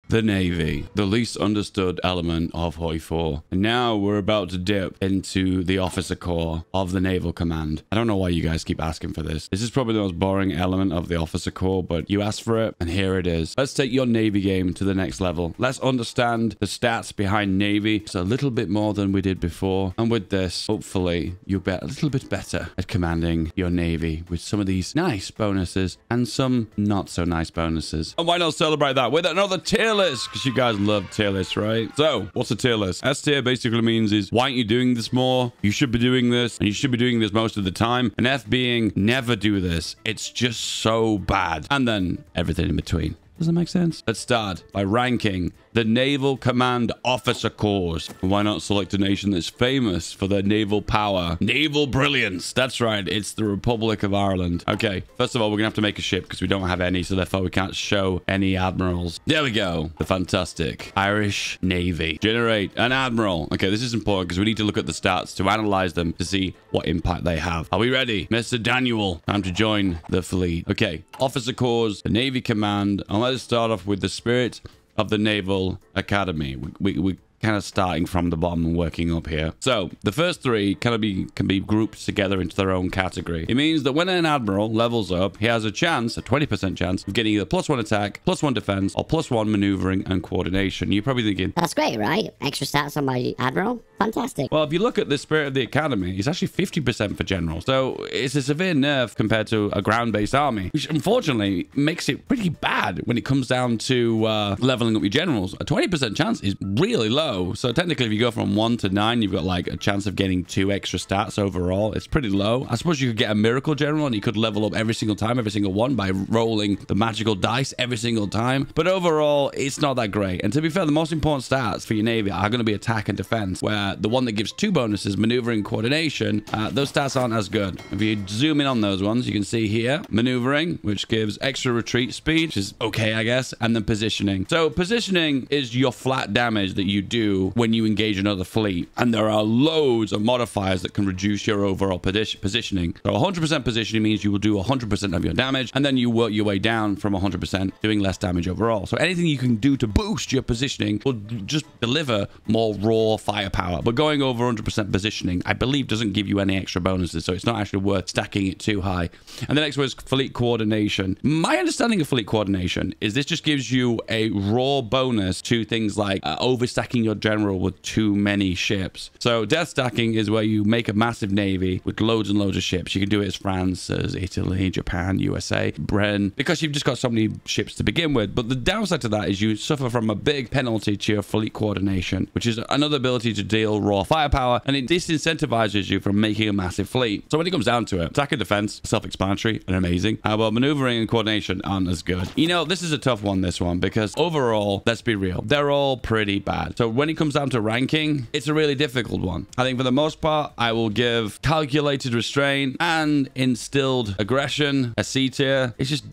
The Navy, the least understood element of HOI4. And now we're about to dip into the officer corps of the Naval Command. I don't know why you guys keep asking for this. This is probably the most boring element of the officer corps, but you asked for it, and here it is. Let's take your Navy game to the next level. Let's understand the stats behind Navy. It's a little bit more than we did before. And with this, hopefully, you'll get a little bit better at commanding your Navy with some of these nice bonuses and some not so nice bonuses. And why not celebrate that with another tier list? Because you guys love tier lists, right? So what's a tier list? S tier basically means is why aren't you doing this more? You should be doing this, and you should be doing this most of the time. And F being never do this. It's just so bad. And then everything in between. Does that make sense? Let's start by ranking the Naval Command Officer Corps. Why not select a nation that's famous for their naval power? Naval brilliance. That's right. It's the Republic of Ireland. Okay. First of all, we're going to have to make a ship because we don't have any, so therefore we can't show any admirals. There we go. The fantastic Irish Navy. Generate an admiral. Okay, this is important because we need to look at the stats to analyze them to see what impact they have. Are we ready? Mr. Daniel, time to join the fleet. Okay. Officer Corps, the Navy Command, and let's start off with the Spirit of the Naval Academy. We kind of starting from the bottom and working up here. So the first three can be grouped together into their own category. It means that when an admiral levels up, he has a chance, a 20% chance, of getting either +1 attack, +1 defense, or +1 maneuvering and coordination. You're probably thinking, that's great, right? Extra stats on my admiral? Fantastic. Well, if you look at the Spirit of the Academy, it's actually 50% for generals. So it's a severe nerf compared to a ground-based army, which unfortunately makes it pretty bad when it comes down to leveling up your generals. A 20% chance is really low. So technically, if you go from 1 to 9, you've got like a chance of getting 2 extra stats overall. It's pretty low. I suppose you could get a miracle general and you could level up every single time, every single one by rolling the magical dice every single time. But overall, it's not that great. And to be fair, the most important stats for your Navy are going to be attack and defense, where the one that gives 2 bonuses, maneuvering and coordination, those stats aren't as good. If you zoom in on those ones, you can see here, maneuvering, which gives extra retreat speed, which is okay, I guess, and then positioning. So positioning is your flat damage that you do when you engage another fleet, and there are loads of modifiers that can reduce your overall positioning. So 100% positioning means you will do 100% of your damage, and then you work your way down from 100%, doing less damage overall. So anything you can do to boost your positioning will just deliver more raw firepower. But going over 100% positioning, I believe, doesn't give you any extra bonuses, so it's not actually worth stacking it too high. And the next one is fleet coordination. My understanding of fleet coordination is this just gives you a raw bonus to things like overstacking your general with too many ships. So death stacking is where you make a massive navy with loads and loads of ships. You can do it as France, as Italy, Japan, USA, Britain, because you've just got so many ships to begin with. But the downside to that is you suffer from a big penalty to your fleet coordination, which is another ability to deal raw firepower, and it disincentivizes you from making a massive fleet. So when it comes down to it, attack and defense, self-explanatory and amazing. Well, maneuvering and coordination aren't as good. You know, this is a tough one, this one, because overall, let's be real, they're all pretty bad. So when it comes down to ranking, it's a really difficult one. I think for the most part, I will give calculated restraint and instilled aggression a C tier. It's just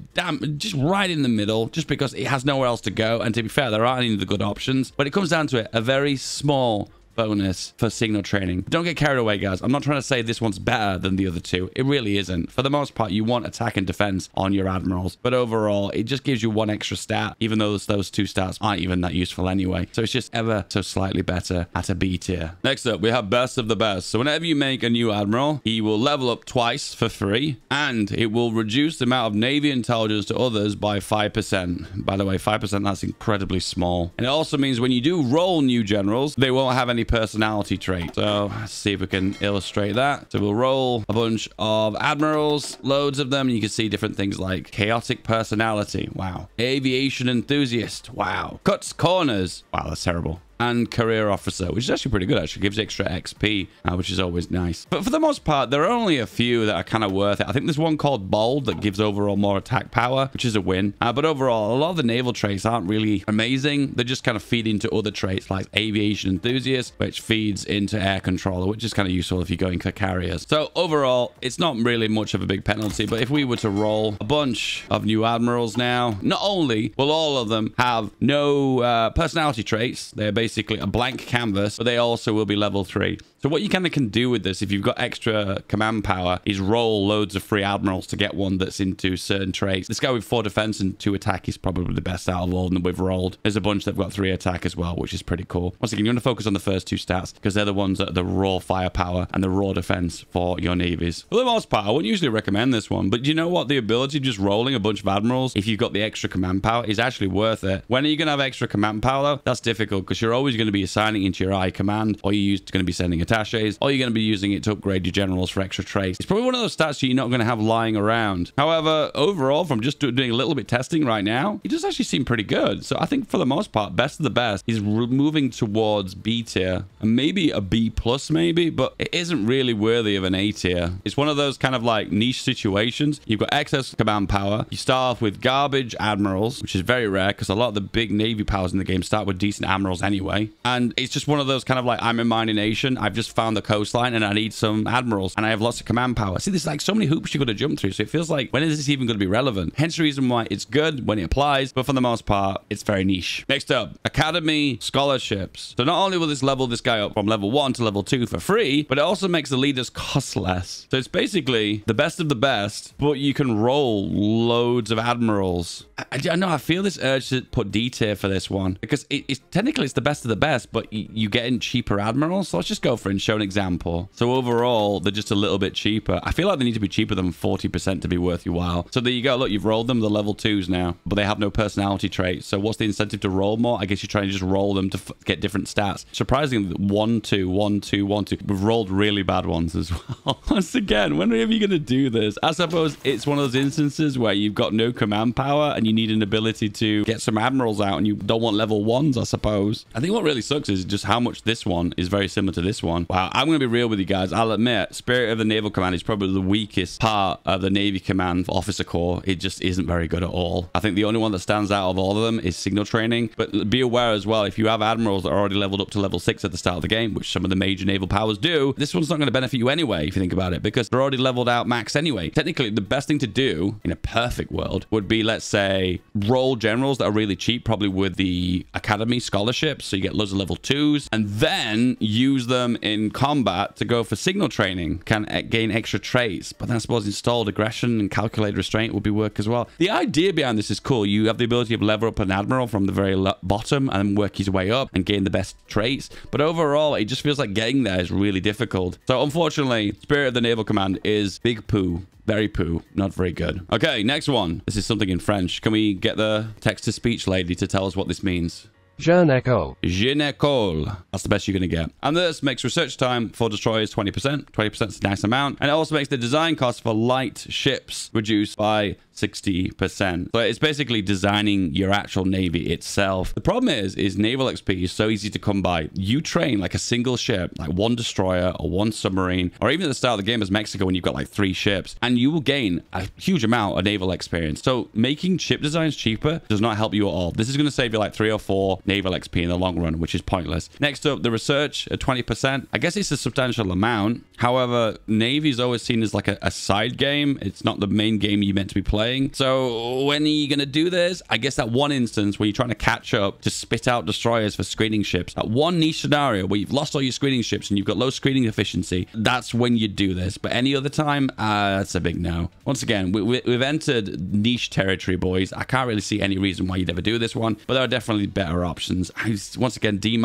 just right in the middle, just because it has nowhere else to go. And to be fair, there aren't any of the good options. But it comes down to it, a very small bonus for signal training. Don't get carried away, guys. I'm not trying to say this one's better than the other two. It really isn't. For the most part, you want attack and defense on your admirals, but overall, it just gives you 1 extra stat, even though those 2 stats aren't even that useful anyway. So it's just ever so slightly better at a B tier. Next up, we have best of the best. So whenever you make a new admiral, he will level up twice for free, and it will reduce the amount of Navy intelligence to others by 5%. By the way, 5%, that's incredibly small. And it also means when you do roll new generals, they won't have any personality trait. So let's see if we can illustrate that. So we'll roll a bunch of admirals, loads of them. You can see different things like chaotic personality. Wow. Aviation enthusiast. Wow. Cuts corners. Wow, that's terrible. And career officer, which is actually pretty good. Actually gives extra XP, which is always nice. But for the most part, there are only a few that are kind of worth it. I think there's one called bold that gives overall more attack power, which is a win. But overall, a lot of the naval traits aren't really amazing. They just kind of feed into other traits like aviation enthusiast, which feeds into air controller, which is kind of useful if you're going for carriers. So overall, it's not really much of a big penalty. But if we were to roll a bunch of new admirals now, not only will all of them have no personality traits, they're basically basically a blank canvas, but they also will be level 3. So what you kind of can do with this, if you've got extra command power, is roll loads of free admirals to get one that's into certain traits. This guy with 4 defense and 2 attack is probably the best out of all of them we've rolled. There's a bunch that have got 3 attack as well, which is pretty cool. Once again, you want to focus on the first 2 stats because they're the ones that are the raw firepower and the raw defense for your navies. For the most part, I wouldn't usually recommend this one, but you know what? The ability of just rolling a bunch of admirals, if you've got the extra command power, is actually worth it. When are you going to have extra command power though? That's difficult because you're always going to be assigning into your I command, or you're going to be sending attaches, or you're going to be using it to upgrade your generals for extra traits. It's probably one of those stats you're not going to have lying around. However, overall, from just doing a little bit testing right now, it does actually seem pretty good. So I think for the most part, best of the best is moving towards B tier and maybe a B plus maybe, but it isn't really worthy of an A tier. It's one of those kind of like niche situations. You've got excess command power. You start off with garbage admirals, which is very rare because a lot of the big navy powers in the game start with decent admirals anyway. And it's just one of those kind of like, I'm in my nation. I've just found the coastline and I need some admirals and I have lots of command power. See, there's like so many hoops you've got to jump through. So it feels like, when is this even going to be relevant? Hence the reason why it's good when it applies, but for the most part, it's very niche. Next up, Academy scholarships. So not only will this level this guy up from level 1 to level 2 for free, but it also makes the leaders cost less. So it's basically the best of the best, but you can roll loads of admirals. I know, I feel this urge to put D tier for this one because it's technically it's the best of the best, but you get in cheaper admirals. So let's just go for it and show an example. So overall, they're just a little bit cheaper. I feel like they need to be cheaper than 40% to be worth your while. So there you go. Look, you've rolled them, the level 2s now, but they have no personality traits. So what's the incentive to roll more? I guess you're trying to just roll them to get different stats. Surprisingly, 1, 2, 1, 2, 1, 2. We've rolled really bad ones as well. Once again, when are you going to do this? I suppose it's one of those instances where you've got no command power and you need an ability to get some admirals out and you don't want level 1s, I suppose. I think what really sucks is just how much this one is very similar to this one. Wow, I'm going to be real with you guys. I'll admit, Spirit of the Naval Command is probably the weakest part of the Navy Command Officer Corps. It just isn't very good at all. I think the only one that stands out of all of them is signal training. But be aware as well, if you have admirals that are already leveled up to level 6 at the start of the game, which some of the major naval powers do, this one's not going to benefit you anyway, if you think about it, because they're already leveled out max anyway. Technically, the best thing to do in a perfect world would be, let's say, roll generals that are really cheap, probably with the Academy scholarships, so you get loads of level 2s, and then use them in combat to go for signal training, can gain extra traits. But then I suppose installed aggression and calculated restraint would be work as well. The idea behind this is cool. You have the ability to level up an admiral from the very bottom and work his way up and gain the best traits. But overall, it just feels like getting there is really difficult. So unfortunately, Spirit of the Naval Command is big poo. Very poo. Not very good. Okay, next one. This is something in French. Can we get the text-to-speech lady to tell us what this means? Je n'école. Je n'école. That's the best you're going to get. And this makes research time for destroyers 20%. 20% is a nice amount. And it also makes the design cost for light ships reduced by 60%. So it's basically designing your actual navy itself. The problem is naval XP is so easy to come by. You train like a single ship, like 1 destroyer or 1 submarine, or even at the start of the game as Mexico when you've got like 3 ships, and you will gain a huge amount of naval experience. So making ship designs cheaper does not help you at all. This is going to save you like 3 or 4 naval XP in the long run, which is pointless. Next up, the research at 20%. I guess it's a substantial amount. However, Navy is always seen as like a side game. It's not the main game you're meant to be playing. So when are you going to do this? I guess that one instance where you're trying to catch up to spit out destroyers for screening ships. That one niche scenario where you've lost all your screening ships and you've got low screening efficiency. That's when you do this. But any other time, that's a big no. Once again, we've entered niche territory, boys. I can't really see any reason why you'd ever do this one. But there are definitely better options. Once again, D-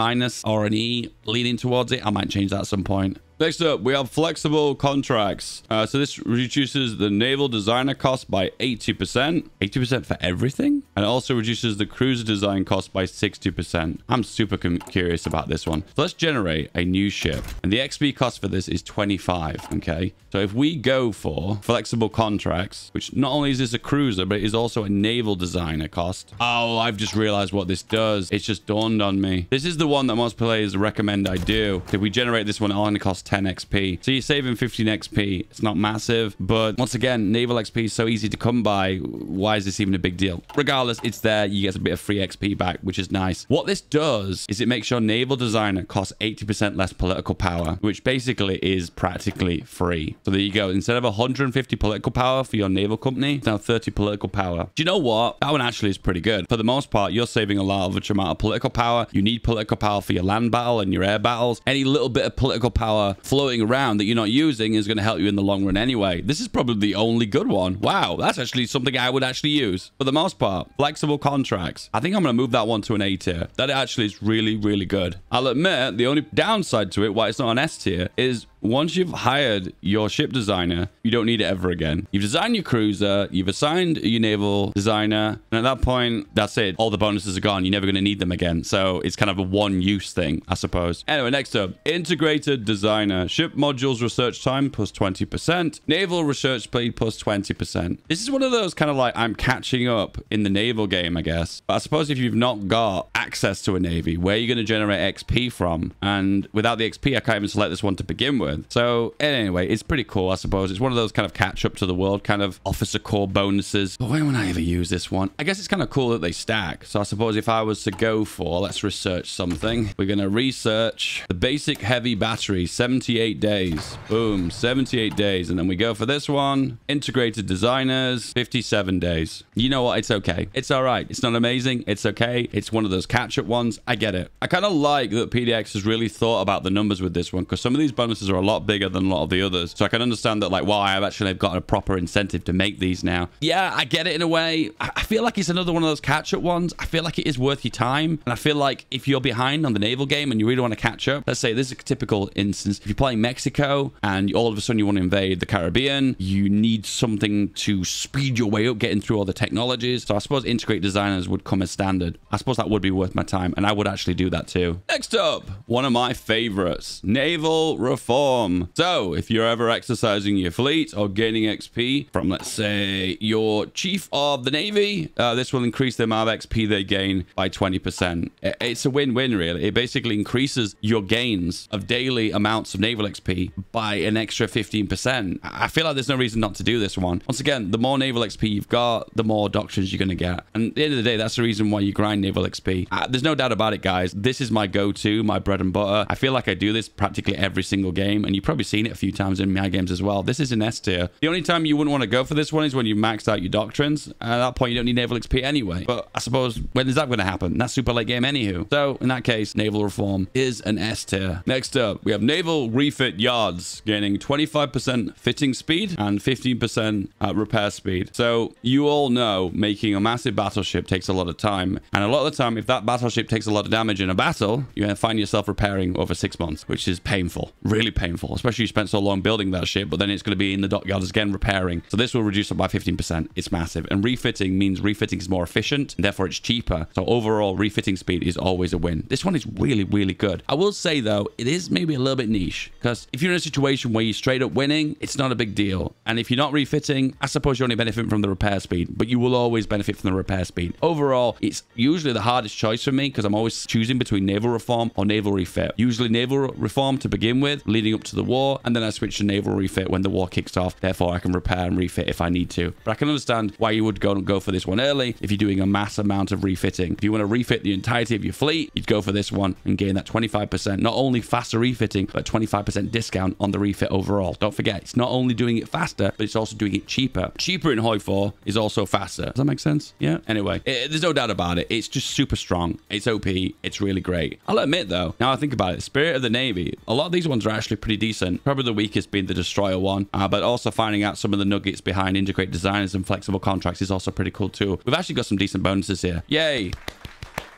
or an E leaning towards it. I might change that at some point. Next up, we have flexible contracts. So this reduces the naval designer cost by 80%. 80% for everything? And it also reduces the cruiser design cost by 60%. I'm super curious about this one. So let's generate a new ship. And the XP cost for this is 25, okay? So if we go for flexible contracts, which not only is this a cruiser, but it is also a naval designer cost. Oh, I've just realized what this does. It's just dawned on me. This is the one that most players recommend I do. If we generate this one, it only costs 10 XP. So you're saving 15 XP. It's not massive, but once again, naval XP is so easy to come by. Why is this even a big deal? Regardless, it's there. You get a bit of free XP back, which is nice. What this does is it makes your naval designer cost 80% less political power, which basically is practically free. So there you go. Instead of 150 political power for your naval company, it's now 30 political power. Do you know what? That one actually is pretty good. For the most part, you're saving a large amount of political power. You need political power for your land battle and your air battles. Any little bit of political power floating around that you're not using is going to help you in the long run anyway. This is probably the only good one. Wow, that's actually something I would actually use. For the most part, flexible contracts. I think I'm going to move that one to an A tier. That actually is really, really good. I'll admit, the only downside to it, why it's not an S tier, is once you've hired your ship designer, you don't need it ever again. You've designed your cruiser, you've assigned your naval designer, and at that point, that's it. All the bonuses are gone. You're never going to need them again. So it's kind of a one-use thing, I suppose. Anyway, next up, integrated designer. Ship modules research time plus 20%. Naval research speed plus 20%. This is one of those kind of like I'm catching up in the naval game, I guess. But I suppose if you've not got access to a navy, where are you going to generate XP from? And without the XP, I can't even select this one to begin with. So anyway, it's pretty cool, I suppose. It's one of those kind of catch up to the world kind of officer core bonuses. But when would I ever use this one? I guess it's kind of cool that they stack. So I suppose if I was to go for, let's research something. We're going to research the basic heavy battery, 78 days. Boom, 78 days. And then we go for this one, integrated designers, 57 days. You know what? It's okay. It's all right. It's not amazing. It's okay. It's one of those catch up ones. I get it. I kind of like that PDX has really thought about the numbers with this one, because some of these bonuses are a lot bigger than a lot of the others. So I can understand that, like, wow, I've actually got a proper incentive to make these now. Yeah, I get it in a way. I feel like it's another one of those catch-up ones. I feel like it is worth your time. And I feel like if you're behind on the naval game and you really want to catch up, let's say this is a typical instance. If you're playing Mexico and all of a sudden you want to invade the Caribbean, you need something to speed your way up, getting through all the technologies. So I suppose integrate designers would come as standard. I suppose that would be worth my time, and I would actually do that too. Next up, one of my favorites, naval reform. So if you're ever exercising your fleet or gaining XP from, let's say, your chief of the navy, this will increase the amount of XP they gain by 20%. It's a win-win, really. It basically increases your gains of daily amounts of naval XP by an extra 15%. I feel like there's no reason not to do this one. Once again, the more naval XP you've got, the more doctrines you're going to get. And at the end of the day, that's the reason why you grind naval XP. There's no doubt about it, guys. This is my go-to, my bread and butter. I feel like I do this practically every single game, and you've probably seen it a few times in my games as well. This is an S tier. The only time you wouldn't want to go for this one is when you maxed out your doctrines. At that point, you don't need naval XP anyway. But I suppose, when is that going to happen? That's super late game anywho. So in that case, naval reform is an S tier. Next up, we have naval refit yards, gaining 25% fitting speed and 15% repair speed. So you all know making a massive battleship takes a lot of time. And a lot of the time, if that battleship takes a lot of damage in a battle, you're going to find yourself repairing over 6 months, which is painful, really painful, especially you spent so long building that ship, but then it's going to be in the dockyards again repairing. So this will reduce it by 15%. It's massive. And refitting means refitting is more efficient, and therefore it's cheaper. So overall, refitting speed is always a win. This one is really, really good. I will say, though, it is maybe a little bit niche, because if you're in a situation where you're straight up winning, it's not a big deal. And if you're not refitting, I suppose you're only benefiting from the repair speed, but you will always benefit from the repair speed. Overall, it's usually the hardest choice for me, because I'm always choosing between naval reform or naval refit. Usually naval reform to begin with, leading up to the war, and then I switch to naval refit when the war kicks off. Therefore, I can repair and refit if I need to. But I can understand why you would go for this one early if you're doing a mass amount of refitting. If you want to refit the entirety of your fleet, you'd go for this one and gain that 25%. Not only faster refitting, but 25% discount on the refit overall. Don't forget, it's not only doing it faster, but it's also doing it cheaper. Cheaper in HOI4 is also faster. Does that make sense? Yeah. Anyway, there's no doubt about it. It's just super strong. It's OP. It's really great. I'll admit, though, now I think about it, Spirit of the Navy, a lot of these ones are actually pretty decent. Probably the weakest being the Destroyer one, but also finding out some of the nuggets behind integrate designers and flexible contracts is also pretty cool too. We've actually got some decent bonuses here. Yay!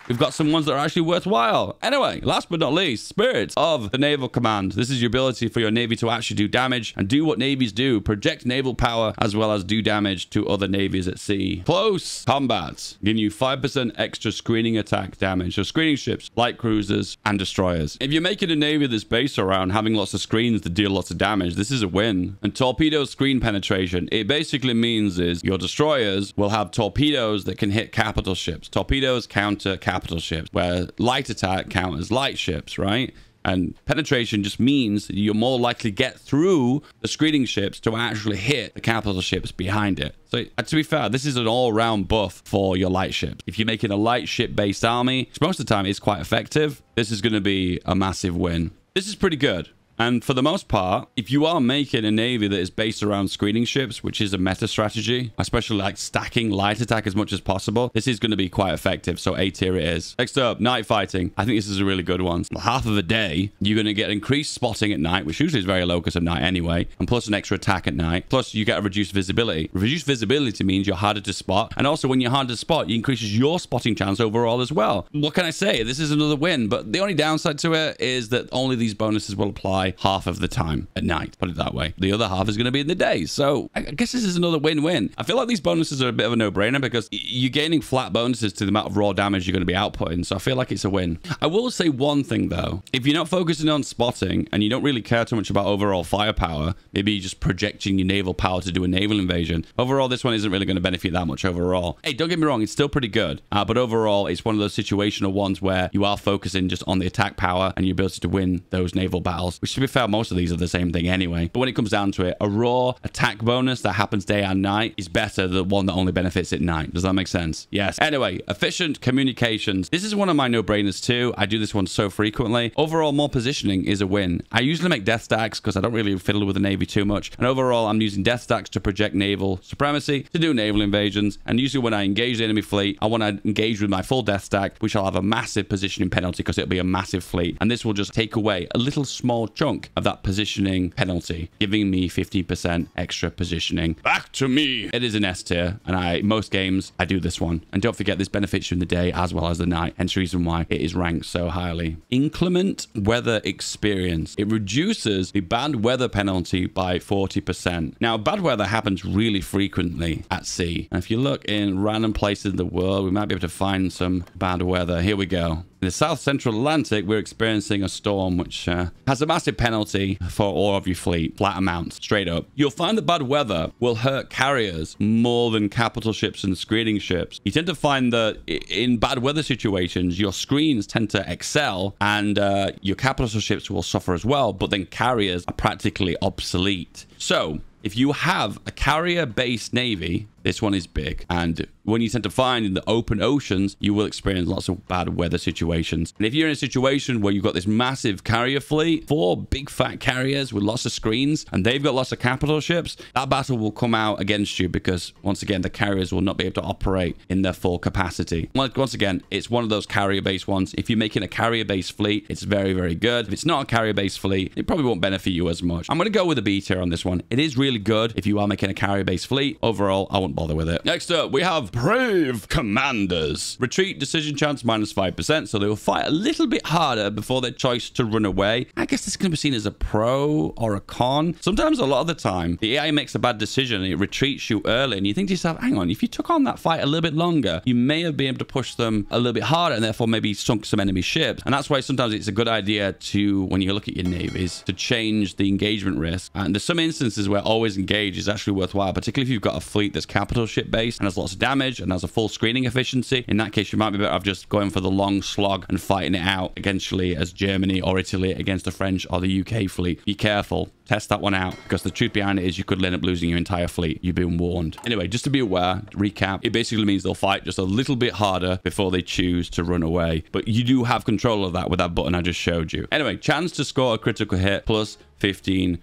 We've got some ones that are actually worthwhile. Anyway, last but not least, Spirits of the Naval Command. This is your ability for your Navy to actually do damage and do what navies do. Project naval power as well as do damage to other navies at sea. Close combat. Giving you 5% extra screening attack damage. So screening ships, light cruisers, and destroyers. If you're making a navy that's based around having lots of screens to deal lots of damage, this is a win. And torpedo screen penetration. It basically means is your destroyers will have torpedoes that can hit capital ships. Torpedoes counter capital ships, where light attack counters light ships, right? And penetration just means that you're more likely to get through the screening ships to actually hit the capital ships behind it. So to be fair, this is an all-round buff for your light ships. If you're making a light ship-based army, which most of the time is quite effective, this is going to be a massive win. This is pretty good. And for the most part, if you are making a navy that is based around screening ships, which is a meta strategy, especially like stacking light attack as much as possible, this is going to be quite effective. So A tier it is. Next up, night fighting. I think this is a really good one. Half of a day, you're going to get increased spotting at night, which usually is very low because of night anyway, and plus an extra attack at night. Plus you get a reduced visibility. Reduced visibility means you're harder to spot. And also when you're harder to spot, it increases your spotting chance overall as well. What can I say? This is another win, but the only downside to it is that only these bonuses will apply half of the time at night, put it that way. The other half is going to be in the day. So I guess this is another win-win. I feel like these bonuses are a bit of a no-brainer because you're gaining flat bonuses to the amount of raw damage you're going to be outputting. So I feel like it's a win. I will say one thing though. If you're not focusing on spotting and you don't really care too much about overall firepower, maybe you're just projecting your naval power to do a naval invasion. Overall, this one isn't really going to benefit that much overall. Hey, don't get me wrong. It's still pretty good. But overall, it's one of those situational ones where you are focusing just on the attack power and your ability to win those naval battles, which to be fair, most of these are the same thing anyway. But when it comes down to it, a raw attack bonus that happens day and night is better than one that only benefits at night. Does that make sense? Yes. Anyway, efficient communications. This is one of my no-brainers too. I do this one so frequently. Overall, more positioning is a win. I usually make death stacks because I don't really fiddle with the navy too much. And overall, I'm using death stacks to project naval supremacy, to do naval invasions. And usually when I engage the enemy fleet, I want to engage with my full death stack, which I'll have a massive positioning penalty because it'll be a massive fleet. And this will just take away a little small chunk of that positioning penalty, giving me 50% extra positioning. Back to me. It is an S tier, and most games I do this one. And don't forget, this benefits you in the day as well as the night, hence the reason why it is ranked so highly. Inclement weather experience. It reduces the bad weather penalty by 40%. Now, bad weather happens really frequently at sea. And if you look in random places in the world, we might be able to find some bad weather. Here we go. In the South Central Atlantic, we're experiencing a storm which has a massive penalty for all of your fleet, flat amounts, straight up. You'll find that bad weather will hurt carriers more than capital ships and screening ships. You tend to find that in bad weather situations, your screens tend to excel and your capital ships will suffer as well, but then carriers are practically obsolete. So if you have a carrier-based navy, this one is big. And when you tend to find in the open oceans, you will experience lots of bad weather situations. And if you're in a situation where you've got this massive carrier fleet, 4 big fat carriers with lots of screens, and they've got lots of capital ships, that battle will come out against you because, once again, the carriers will not be able to operate in their full capacity. Once again, it's one of those carrier-based ones. If you're making a carrier-based fleet, it's very, very good. If it's not a carrier-based fleet, it probably won't benefit you as much. I'm going to go with a B tier on this one. It is really good if you are making a carrier-based fleet. Overall, I won't bother with it. Next up, we have Brave Commanders. Retreat decision chance -5%, so they will fight a little bit harder before their choice to run away. I guess this can be seen as a pro or a con. Sometimes, a lot of the time, the AI makes a bad decision and it retreats you early, and you think to yourself, hang on, if you took on that fight a little bit longer, you may have been able to push them a little bit harder and therefore maybe sunk some enemy ships. And that's why sometimes it's a good idea to, when you look at your navies, to change the engagement risk. And there's some instances where always engage is actually worthwhile, particularly if you've got a fleet that's capital ship based and has lots of damage and has a full screening efficiency. In that case, you might be better off just going for the long slog and fighting it out eventually as Germany or Italy against the French or the UK fleet. Be careful. Test that one out, because the truth behind it is you could end up losing your entire fleet. You've been warned. Anyway, just to be aware, recap, it basically means they'll fight just a little bit harder before they choose to run away. But you do have control of that with that button I just showed you. Anyway, chance to score a critical hit plus 15%.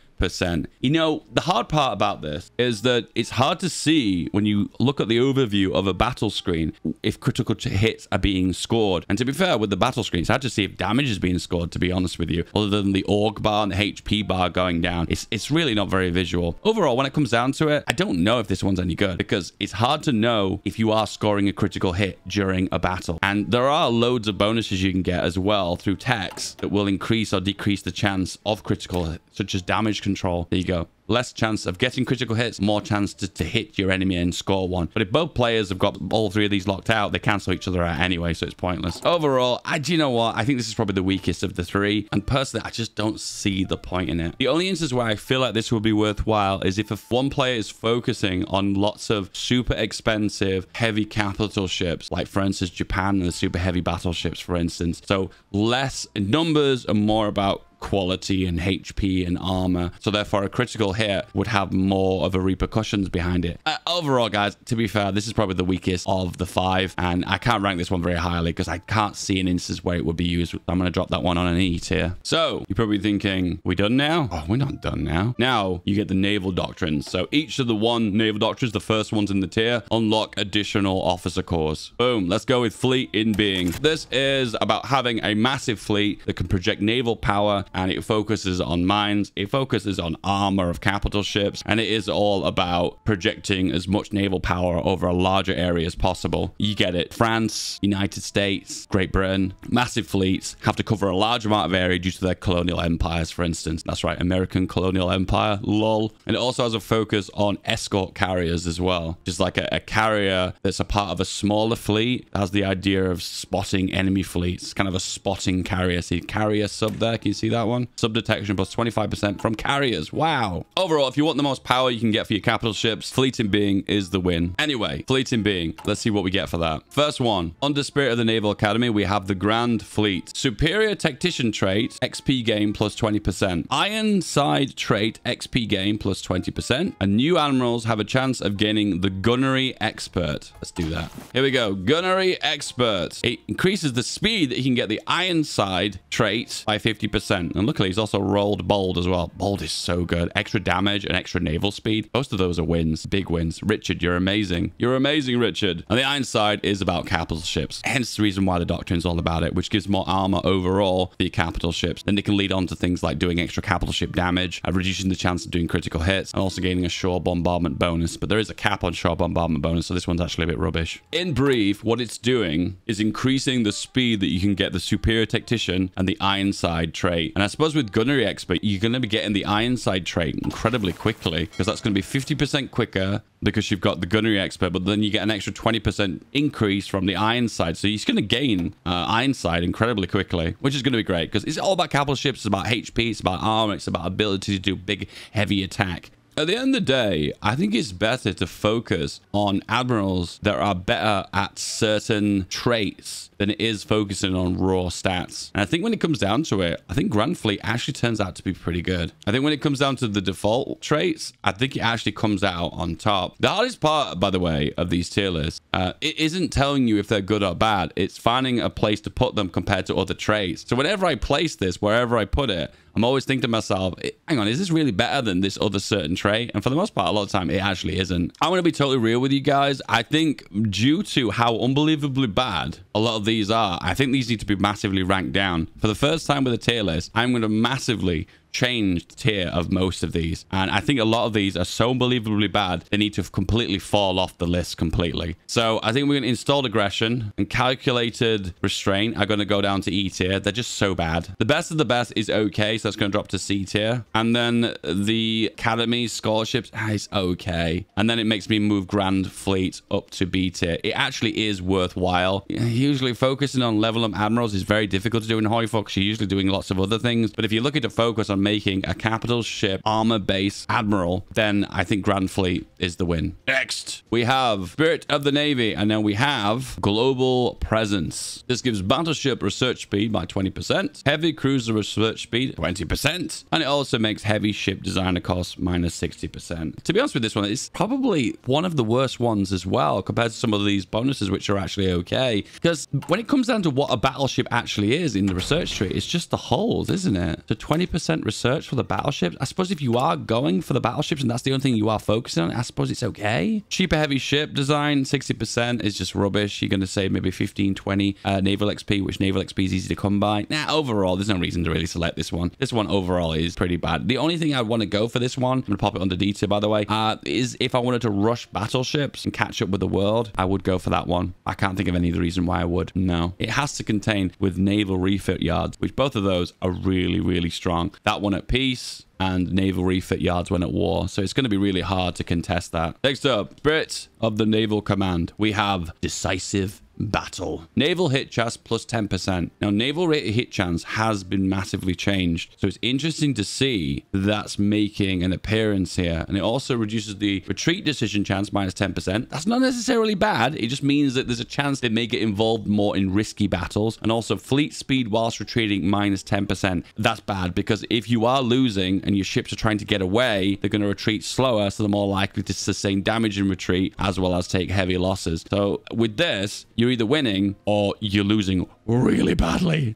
You know, the hard part about this is that it's hard to see when you look at the overview of a battle screen if critical hits are being scored. And to be fair, with the battle screen, it's hard to see if damage is being scored, to be honest with you, other than the org bar and the HP bar going down. It's really not very visual. Overall, when it comes down to it, I don't know if this one's any good, because it's hard to know if you are scoring a critical hit during a battle. And there are loads of bonuses you can get as well through text that will increase or decrease the chance of critical hit, such as damage control. There you go. less chance of getting critical hits, more chance to hit your enemy and score one. But if both players have got all three of these locked out, they cancel each other out anyway, so it's pointless. Overall, do you know what? I think this is probably the weakest of the three, and personally, I just don't see the point in it. The only instance where I feel like this would be worthwhile is if one player is focusing on lots of super expensive, heavy capital ships, like for instance, Japan and the super heavy battleships, for instance. So less in numbers and more about quality and HP and armor, so therefore a critical hit would have more of a repercussions behind it. Overall, guys, to be fair, this is probably the weakest of the five, and I can't rank this one very highly because I can't see an instance where it would be used. I'm going to drop that one on an E tier. So you're probably thinking, we done now? Oh, we're not done now. Now you get the naval doctrines. So each of the one naval doctrines, the first ones in the tier, unlock additional officer cores. Boom. Let's go with fleet in being. This is about having a massive fleet that can project naval power, and it focuses on mines, it focuses on armor of capital ships, and it is all about projecting as much naval power over a larger area as possible. You get it. France, United States, Great Britain, massive fleets have to cover a large amount of area due to their colonial empires, for instance. That's right, American colonial empire, lol. And it also has a focus on escort carriers as well, just like a carrier that's a part of a smaller fleet. It has the idea of spotting enemy fleets, kind of a spotting carrier. See carrier sub there, can you see that one? Sub detection plus 25% from carriers. Wow. Overall, if you want the most power you can get for your capital ships, fleet in being is the win. Anyway, fleet in being. Let's see what we get for that. First one, under Spirit of the Naval Academy, we have the Grand Fleet. Superior Tactician trait, XP gain plus 20%. Ironside trait, XP gain plus 20%. And new admirals have a chance of gaining the Gunnery Expert. Let's do that. Here we go. Gunnery Expert. It increases the speed that you can get the Ironside trait by 50%. And luckily, he's also rolled bold as well. Bold is so good. Extra damage and extra naval speed. Both of those are wins. Big wins. Richard, you're amazing. You're amazing, Richard. And the Ironside is about capital ships. Hence the reason why the doctrine's all about it, which gives more armor overall for your capital ships. Then they can lead on to things like doing extra capital ship damage, reducing the chance of doing critical hits, and also gaining a shore bombardment bonus. But there is a cap on shore bombardment bonus, so this one's actually a bit rubbish. In brief, what it's doing is increasing the speed that you can get the Superior Tactician and the Ironside trait. And I suppose with Gunnery Expert, you're going to be getting the Ironside trait incredibly quickly, because that's going to be 50% quicker because you've got the Gunnery Expert, but then you get an extra 20% increase from the Ironside. So you're going to gain Ironside incredibly quickly, which is going to be great because it's all about capital ships. It's about HP, it's about armor, it's about ability to do big, heavy attack. At the end of the day, I think it's better to focus on admirals that are better at certain traits than it is focusing on raw stats. And I think when it comes down to it, I think Grand Fleet actually turns out to be pretty good. I think when it comes down to the default traits, I think it actually comes out on top. The hardest part, by the way, of these tier lists, it isn't telling you if they're good or bad. It's finding a place to put them compared to other traits. So whenever I place this, wherever I put it, I'm always thinking to myself, hang on, is this really better than this other certain trait? And for the most part, a lot of the time, it actually isn't. I'm going to be totally real with you guys. I think due to how unbelievably bad a lot of these are, I think these need to be massively ranked down. For the first time with a tier list, I'm going to massively changed tier of most of these, and I think a lot of these are so unbelievably bad they need to completely fall off the list completely. So I think we're going to install aggression and calculated restraint are going to go down to E tier. They're just so bad. The best of the best is okay, so that's going to drop to C tier, and then the academy scholarships is okay, and then it makes me move Grand Fleet up to B tier. It actually is worthwhile. Usually focusing on level up admirals is very difficult to do in HOI4 because you're usually doing lots of other things, but if you're looking to focus on making a capital ship armor base admiral, then I think Grand Fleet is the win. Next, we have Spirit of the Navy, and then we have Global Presence. This gives battleship research speed by 20%, heavy cruiser research speed 20%, and it also makes heavy ship designer costs minus 60%. To be honest with this one, it's probably one of the worst ones as well compared to some of these bonuses, which are actually okay, because when it comes down to what a battleship actually is in the research tree, it's just the hulls, isn't it? So 20% research for the battleships. I suppose if you are going for the battleships and that's the only thing you are focusing on, I suppose it's okay. Cheaper heavy ship design, 60% is just rubbish. You're going to save maybe 15, 20 naval XP, which naval XP is easy to come by. Now, overall, there's no reason to really select this one. This one overall is pretty bad. The only thing I want to go for this one, I'm going to pop it under D tier, by the way, is if I wanted to rush battleships and catch up with the world, I would go for that one. I can't think of any other reason why I would. No. It has to contain with naval refit yards, which both of those are really, really strong. That one at peace, and naval refit yards when at war. So it's going to be really hard to contest that. Next up, Spirit of the Naval Command. We have Decisive Battle. Naval hit chance plus 10%. Now, naval hit chance has been massively changed. So it's interesting to see that's making an appearance here. And it also reduces the retreat decision chance minus 10%. That's not necessarily bad. It just means that there's a chance they may get involved more in risky battles. And also fleet speed whilst retreating minus 10%. That's bad because if you are losing and your ships are trying to get away, they're going to retreat slower. So they're more likely to sustain damage in retreat as well as take heavy losses. So with this, you're either winning or you're losing really badly.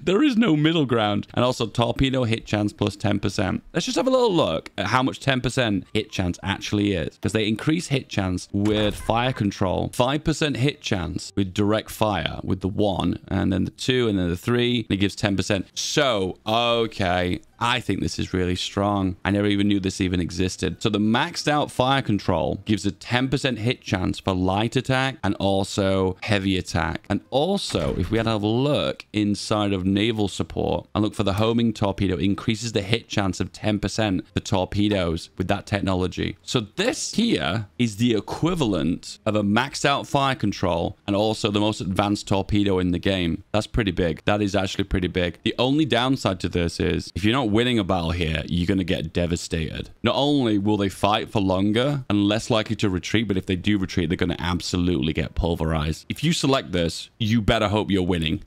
There is no middle ground. And also torpedo hit chance plus 10%. Let's just have a little look at how much 10% hit chance actually is, because they increase hit chance with fire control, 5% hit chance with direct fire with the 1, and then the 2, and then the 3, and it gives 10%. So, okay, I think this is really strong. I never even knew this even existed. So the maxed out fire control gives a 10% hit chance for light attack and also heavy attack. And also, if we had a look inside of naval support and look for the homing torpedo, increases the hit chance of 10% for torpedoes with that technology. So this here is the equivalent of a maxed out fire control and also the most advanced torpedo in the game. That's pretty big. That is actually pretty big. The only downside to this is if you're not winning a battle here, you're going to get devastated. Not only will they fight for longer and less likely to retreat, but if they do retreat, they're going to absolutely get pulverized. If you select this, you better hope you're winning.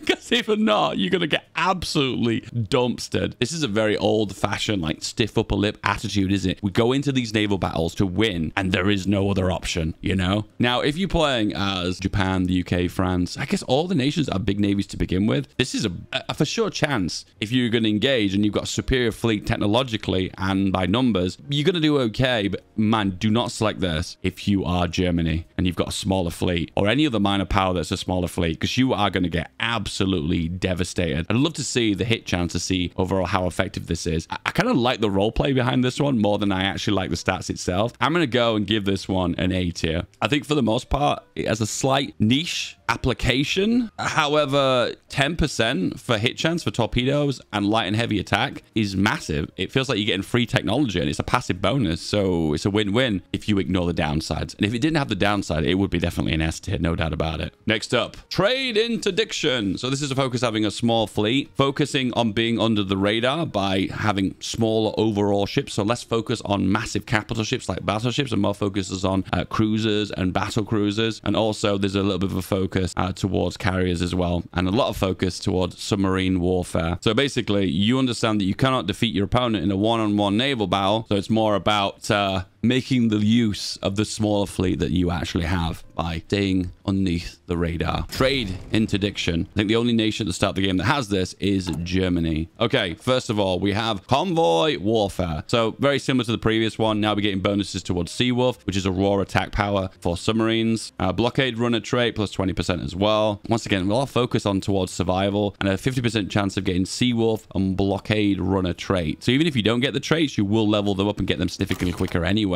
Because if not, you're going to get absolutely dumpstered. This is a very old-fashioned, like, stiff upper lip attitude, isn't it? We go into these naval battles to win, and there is no other option, you know? Now, if you're playing as Japan, the UK, France, I guess all the nations are big navies to begin with. This is a for sure chance. If you're going to engage and you've got a superior fleet technologically and by numbers, you're going to do okay. But man, do not select this if you are Germany and you've got a smaller fleet or any other minor power that's a smaller fleet, because you are going to get absolutely devastated. I'd love to see the hit chance to see overall how effective this is. I kind of like the role play behind this one more than I actually like the stats itself. I'm going to go and give this one an A tier. I think for the most part, it has a slight niche application. However, 10% for hit chance for torpedoes and light and heavy attack is massive. It feels like you're getting free technology and it's a passive bonus. So it's a win-win if you ignore the downsides. And if it didn't have the downside, it would be definitely an S tier, no doubt about it. Next up, trade interdiction. So this is a focus having a small fleet, focusing on being under the radar by having smaller overall ships. So less focus on massive capital ships like battleships and more focuses on cruisers and battle cruisers. And also there's a little bit of a focus towards carriers as well, and a lot of focus towards submarine warfare. So basically, you understand that you cannot defeat your opponent in a one-on-one naval battle, so it's more about making the use of the smaller fleet that you actually have by staying underneath the radar. Trade interdiction. I think the only nation at the start of the game that has this is Germany. Okay, first of all, we have convoy warfare. So very similar to the previous one. Now we're getting bonuses towards Seawolf, which is a raw attack power for submarines. Blockade runner trait plus 20% as well. Once again, we'll all focus on towards survival and a 50% chance of getting Seawolf and blockade runner trait. So even if you don't get the traits, you will level them up and get them significantly quicker anyway.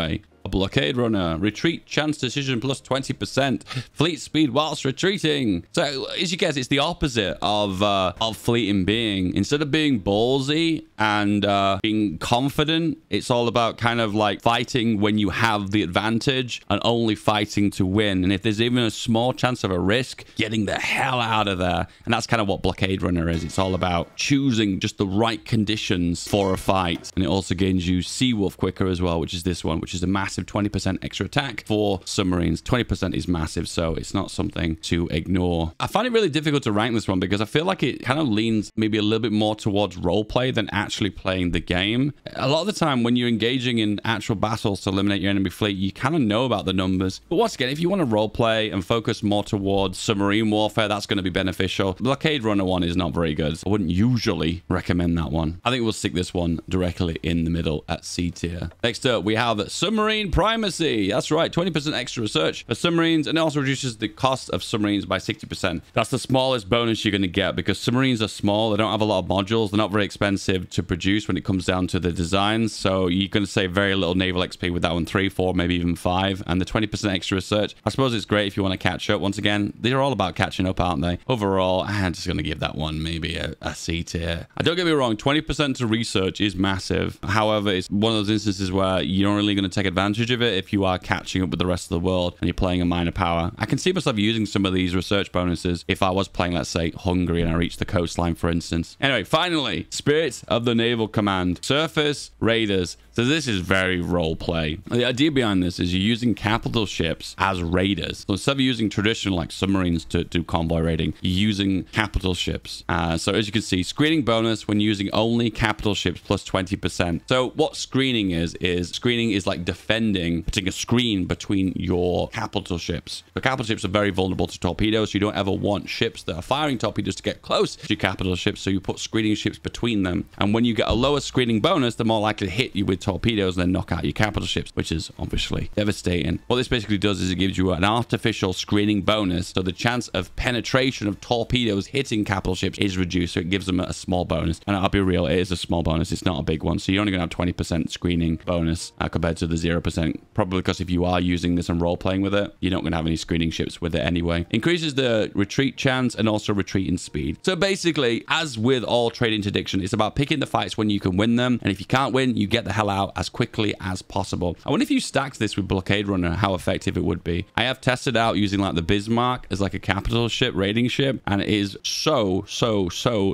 A blockade runner, retreat chance decision plus 20%, fleet speed whilst retreating. So as you guess, it's the opposite of fleeting being. Instead of being ballsy and being confident, it's all about kind of like fighting when you have the advantage and only fighting to win. And if there's even a small chance of a risk, getting the hell out of there. And that's kind of what blockade runner is. It's all about choosing just the right conditions for a fight. And it also gains you Seawolf quicker as well, which is this one, which is a massive 20% extra attack for submarines. 20% is massive, so it's not something to ignore. I find it really difficult to rank this one because I feel like it kind of leans maybe a little bit more towards roleplay than actually playing the game. A lot of the time when you're engaging in actual battles to eliminate your enemy fleet, you kind of know about the numbers. But once again, if you want to roleplay and focus more towards submarine warfare, that's going to be beneficial. The blockade runner one is not very good. I wouldn't usually recommend that one. I think we'll stick this one directly in the middle at C tier. Next up, we have submarine Submarine primacy. That's right. 20% extra research for submarines, and it also reduces the cost of submarines by 60%. That's the smallest bonus you're going to get because submarines are small. They don't have a lot of modules. They're not very expensive to produce when it comes down to the designs. So you're going to save very little naval XP with that one. 3, 4, maybe even 5. And the 20% extra research, I suppose it's great if you want to catch up. Once again, they're all about catching up, aren't they? Overall, I'm just going to give that one maybe a C tier. Don't get me wrong, 20% to research is massive. However, it's one of those instances where you're not really going to take advantage of it if you are catching up with the rest of the world and you're playing a minor power. I can see myself using some of these research bonuses if I was playing, let's say, Hungary and I reached the coastline, for instance. Anyway, finally, Spirits of the Naval Command. Surface Raiders. So this is very role play. The idea behind this is you're using capital ships as raiders. So instead of using traditional like submarines to do convoy raiding, you're using capital ships. So as you can see, screening bonus when using only capital ships plus 20%. So what screening is like defending, putting a screen between your capital ships. The capital ships are very vulnerable to torpedoes. So you don't ever want ships that are firing torpedoes to get close to your capital ships. So you put screening ships between them. And when you get a lower screening bonus, they're more likely to hit you with torpedoes and then knock out your capital ships, which is obviously devastating. What this basically does is it gives you an artificial screening bonus. So the chance of penetration of torpedoes hitting capital ships is reduced. So it gives them a small bonus. And I'll be real, it is a small bonus. It's not a big one. So you're only going to have 20% screening bonus compared to the 0%. Probably because if you are using this and role playing with it, you're not going to have any screening ships with it anyway. Increases the retreat chance and also retreating speed. So basically, as with all trade interdiction, it's about picking the fights when you can win them. And if you can't win, you get the hell out as quickly as possible. I wonder if you stacked this with Blockade Runner, how effective it would be. I have tested out using like the Bismarck as like a capital ship, raiding ship, and it is so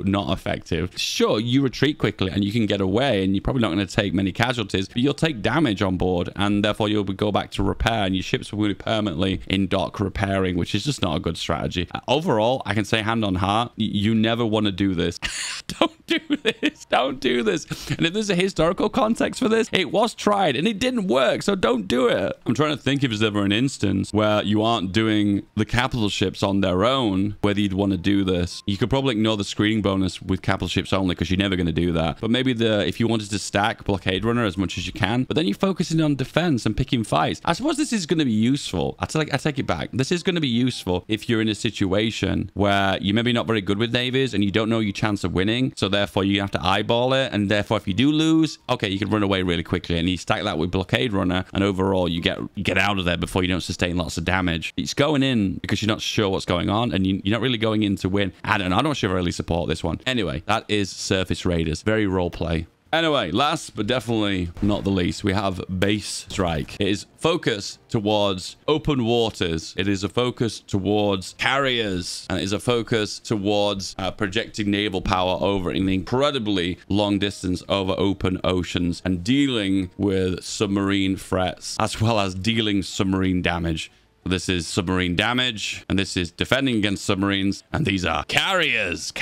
not effective. Sure, you retreat quickly and you can get away and you're probably not going to take many casualties, but you'll take damage on board and therefore you'll go back to repair and your ships will be permanently in dock repairing, which is just not a good strategy. Overall, I can say hand on heart, you never want to do this. Don't do this. Don't do this. And if there's a historical context for this, it was tried and it didn't work, so don't do it. I'm trying to think if there's ever an instance where you aren't doing the capital ships on their own, whether you'd want to do this. You could probably ignore the screening bonus with capital ships only because you're never going to do that. But maybe if you wanted to stack Blockade Runner as much as you can, but then you're focusing on defense and picking fights. I suppose this is going to be useful. I take it back. This is going to be useful if you're in a situation where you're maybe not very good with navies and you don't know your chance of winning. So therefore you have to eyeball it. And therefore if you do lose, okay, you can run away really quickly and you stack that with Blockade Runner and overall you get out of there before you don't sustain lots of damage. It's going in because you're not sure what's going on and you're not really going in to win. I don't know. I'm not sure I really support this one. Anyway, that is Surface Raiders. Very role play. Anyway, last but definitely not the least, we have Base Strike. It is focused towards open waters. It is a focus towards carriers. And it is a focus towards projecting naval power over an incredibly long distance over open oceans and dealing with submarine threats, as well as dealing submarine damage. This is submarine damage, and this is defending against submarines, and these are carriers,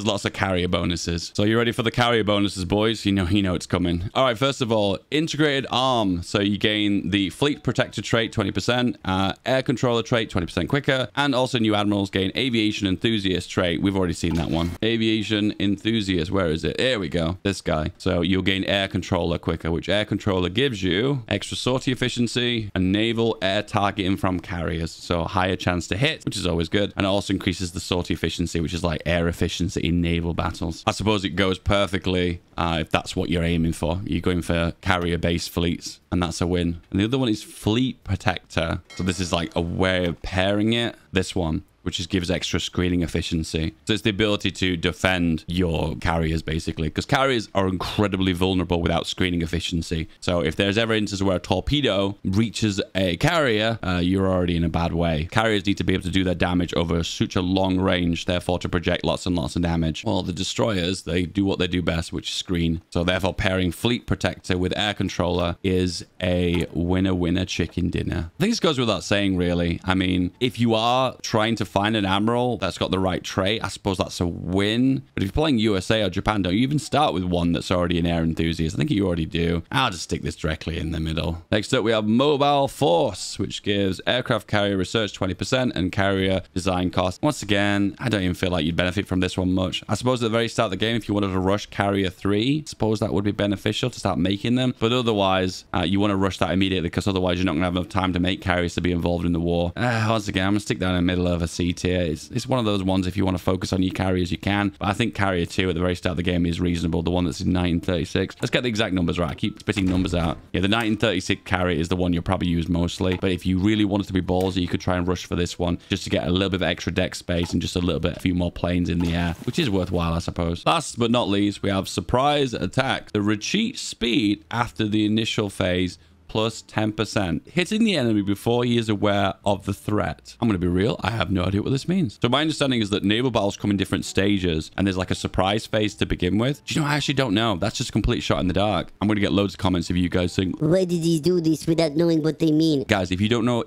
lots of carrier bonuses. So you ready for the carrier bonuses, boys? You know it's coming. All right, first of all, integrated arm. So you gain the fleet protector trait 20%, air controller trait 20% quicker, and also new admirals gain aviation enthusiast trait. We've already seen that one. Aviation enthusiast, where is it? There we go, this guy. So you'll gain air controller quicker, which air controller gives you extra sortie efficiency and naval air targeting from carriers, so higher chance to hit, which is always good, and it also increases the sortie efficiency, which is like air efficiency in naval battles. I suppose it goes perfectly if that's what you're aiming for. You're going for carrier based fleets, and that's a win. And the other one is fleet protector, so this is like a way of pairing it. This one, which just gives extra screening efficiency. So it's the ability to defend your carriers, basically, because carriers are incredibly vulnerable without screening efficiency. So if there's ever instances where a torpedo reaches a carrier, you're already in a bad way. Carriers need to be able to do their damage over such a long range, therefore to project lots and lots of damage. Well, the destroyers, they do what they do best, which is screen. So therefore pairing fleet protector with air controller is a winner chicken dinner. I think this goes without saying, really. I mean, if you are trying to find an Admiral that's got the right trait, I suppose that's a win. But if you're playing USA or Japan, don't you even start with one that's already an air enthusiast? I think you already do. I'll just stick this directly in the middle. Next up, we have Mobile Force, which gives aircraft carrier research 20% and carrier design cost. Once again, I don't even feel like you'd benefit from this one much. I suppose at the very start of the game, if you wanted to rush carrier 3, I suppose that would be beneficial to start making them. But otherwise, you want to rush that immediately because otherwise you're not going to have enough time to make carriers to be involved in the war. Once again, I'm going to stick that in the middle of a C tier. It's one of those ones if you want to focus on your carriers, you can. But I think carrier 2 at the very start of the game is reasonable. The one that's in 1936. Let's get the exact numbers right. I keep spitting numbers out. Yeah, the 1936 carrier is the one you'll probably use mostly. But if you really wanted to be ballsy, you could try and rush for this one just to get a little bit of extra deck space and just a few more planes in the air, which is worthwhile, I suppose. Last but not least, we have surprise attack. The retreat speed after the initial phase plus 10%. Hitting the enemy before he is aware of the threat. I'm going to be real. I have no idea what this means. So my understanding is that naval battles come in different stages and there's like a surprise phase to begin with. Do you know, I actually don't know. That's just a complete shot in the dark. I'm going to get loads of comments of you guys saying, why did he do this without knowing what they mean? Guys, if you don't know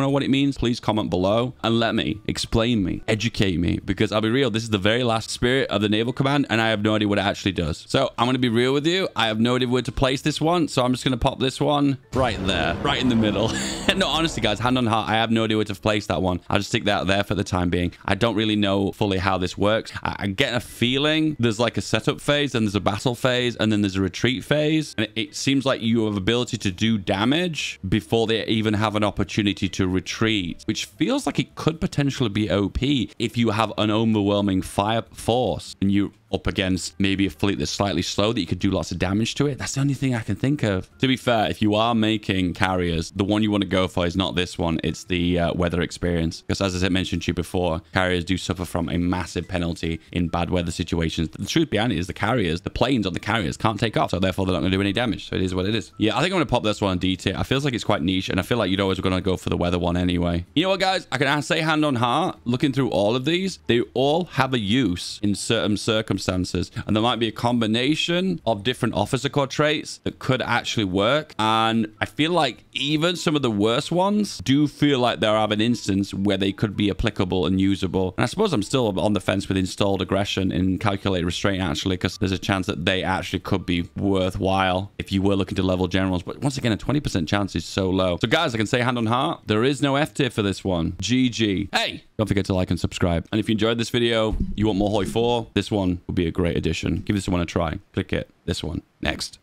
what it means, please comment below and let me explain me, educate me, because I'll be real. This is the very last spirit of the naval command and I have no idea what it actually does. So I'm going to be real with you. I have no idea where to place this one. So I'm just going to pop this one right there, right in the middle. No, honestly, guys, hand on heart, I have no idea where to place that one. I'll just stick that there for the time being. I don't really know fully how this works. I get a feeling there's like a setup phase, and there's a battle phase, and then there's a retreat phase. And it seems like you have ability to do damage before they even have an opportunity to retreat, which feels like it could potentially be OP if you have an overwhelming fire force and you up against maybe a fleet that's slightly slow that you could do lots of damage to it. That's the only thing I can think of. To be fair, if you are making carriers, the one you want to go for is not this one. It's the weather experience. Because as I mentioned to you before, carriers do suffer from a massive penalty in bad weather situations. The truth behind it is the planes on the carriers can't take off. So therefore, they're not going to do any damage. So it is what it is. Yeah, I think I'm going to pop this one in D tier. I feel like it's quite niche. And I feel like you'd always going to go for the weather one anyway. You know what, guys? I can say hand on heart, looking through all of these, they all have a use in certain circumstances. And there might be a combination of different officer core traits that could actually work. And I feel like even some of the worst ones do feel like they have an instance where they could be applicable and usable. And I suppose I'm still on the fence with installed aggression and calculated restraint, actually, because there's a chance that they actually could be worthwhile if you were looking to level generals. But once again, a 20% chance is so low. So guys, I can say hand on heart, there is no F tier for this one. GG. Hey, don't forget to like and subscribe. And if you enjoyed this video, you want more HOI4, this one would be a great addition. Give this one a try. Click it. This one. Next.